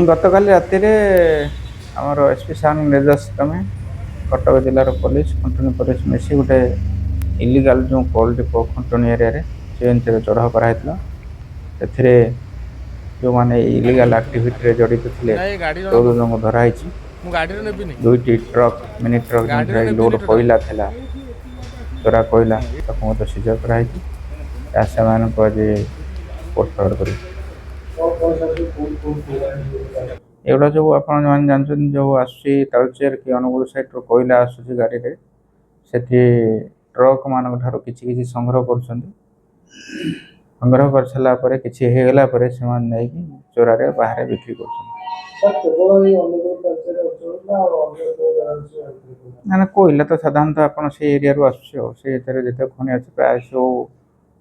ଗତକାଲି ରାତିରେ ଆମର ଏସ୍ପି ସାର୍ଙ୍କ ନିର୍ଦ୍ଦେଶ କ୍ରମେ କଟକ ଜିଲ୍ଲାର ପୋଲିସ ଖୁଣ୍ଟୁଣି ପୋଲିସ ମିଶି ଗୋଟେ ଇଲିଗାଲ ଯେଉଁ କୋଲ୍ ଡିପୋ ଖୁଣ୍ଟୁଣି ଏରିଆରେ ସେ ଅଞ୍ଚଳରେ ଚଢ଼ଉ କରାହେଇଥିଲା। ସେଥିରେ ଯେଉଁମାନେ ଇଲିଗାଲ ଆକ୍ଟିଭିଟିରେ ଜଡ଼ିତ ଥିଲେ 14 ଜଣଙ୍କୁ ଧରା ହେଇଛି। ଦୁଇଟି ଟ୍ରକ୍ ମିନି ଟ୍ରକ୍ ଯେଉଁଥିରେ ଲୋଡ୍ କୋଇଲା ଥିଲା, ଚୋରା କୋଇଲା, ତାକୁ ମଧ୍ୟ ସିଜର କରାହେଇଛି। ଏହା ସେମାନଙ୍କୁ ଆଜି କୋର୍ଟ ଫରୱାର୍ଡ କରିବୁ। ଏଗୁଡ଼ା ଯେଉଁ ଆପଣ ମାନେ ଜାଣିଛନ୍ତି, ଯେଉଁ ଆସୁଛି ତାଳଚେର କି ଅନୁଗୁଳ ସାଇଡ଼ରୁ କୋଇଲା ଆସୁଛି ଗାଡ଼ିରେ, ସେଠି ଟ୍ରକ୍ ମାନଙ୍କ ଠାରୁ କିଛି କିଛି ସଂଗ୍ରହ କରୁଛନ୍ତି। ସଂଗ୍ରହ କରିସାରିଲା ପରେ କିଛି ହେଇଗଲା ପରେ ସେମାନେ ନେଇକି ଚୋରାରେ ବାହାରେ ବିକ୍ରି କରୁଛନ୍ତି। ନା ନା, କୋଇଲା ତ ସାଧାରଣତଃ ଆପଣ ସେଇ ଏରିଆରୁ ଆସୁଛି ଆଉ ସେଇ ଏରିଆରେ ଯେତେ ଖଣି ଅଛି ପ୍ରାୟ ସବୁ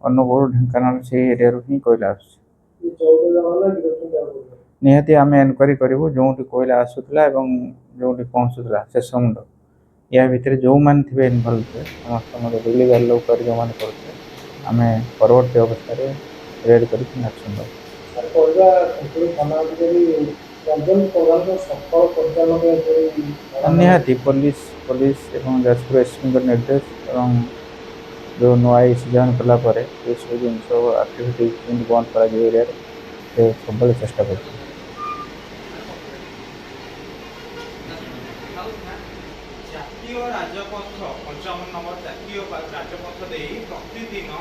ଅନୁଗୁଳ ଢେଙ୍କାନାଳ ସେଇ ଏରିଆରୁ ହିଁ କୋଇଲା ଆସୁଛି। ନିହାତି ଆମେ ଏନକ୍ୱାରି କରିବୁ ଯେଉଁଠି କୋଇଲା ଆସୁଥିଲା ଏବଂ ଯେଉଁଠି ପହଞ୍ଚୁଥିଲା ଶେଷ ମୁଣ୍ଡ, ଏହା ଭିତରେ ଯେଉଁମାନେ ଥିବେ ଇନଭଲ୍ଭ ଥିବେ ସମସ୍ତଙ୍କର ଇଲିଗାଲ ଉପରେ ଯେଉଁମାନେ କରୁଥିବେ ଆମେ ପରବର୍ତ୍ତୀ ଅବସ୍ଥାରେ ରେଡ୍ କରିକି ଆକ୍ସନ୍ ଦେବୁ। ନିହାତି ପୋଲିସ ଏବଂ ଯାଜପୁର ଏସ୍ପିଙ୍କ ନିର୍ଦ୍ଦେଶ ଏବଂ ଯେଉଁ ନୂଆ ଆଇସି ଜଏନ୍ କଲା ପରେ ଏସବୁ ଜିନିଷ ଆକ୍ଟିଭିଟି କେମିତି ବନ୍ଦ କରାଯିବ ଏରିଆରେ ସେ ସବୁବେଳେ ଚେଷ୍ଟା କରୁଛନ୍ତି। ଜାତୀୟ ରାଜପଥ 55 ନମ୍ବର ଜାତୀୟ ରାଜପଥ ଦେଇ ପ୍ରତିଦିନ